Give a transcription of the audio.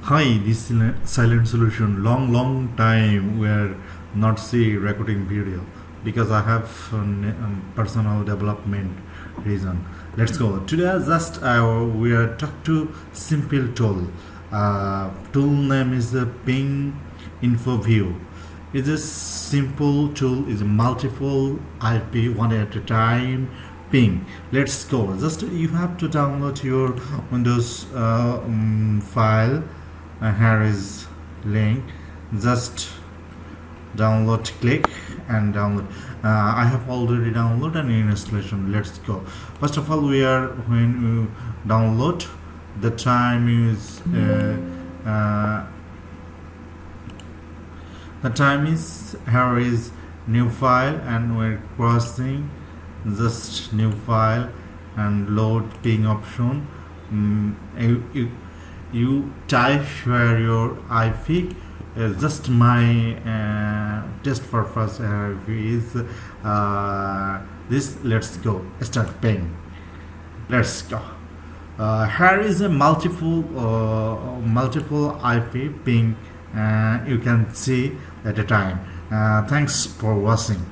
Hi, this is Silent Solution. Long time we are not see recording video because I have personal development reason. Let's go. Today, just we are talk to simple tool. Tool name is the Ping Info View. It's a simple tool. Is multiple IP one at a time. Ping. Let's go. Just you have to download your Windows file. Here is link. Just download, click and download. I have already downloaded an installation. Let's go. First of all, when you download, the time is here is new file, and we're crossing just new file and load ping option. You type where your IP. Just my test purpose is this. Let's go. Start ping. Let's go. Here is a multiple IP ping. You can see at a time. Thanks for watching.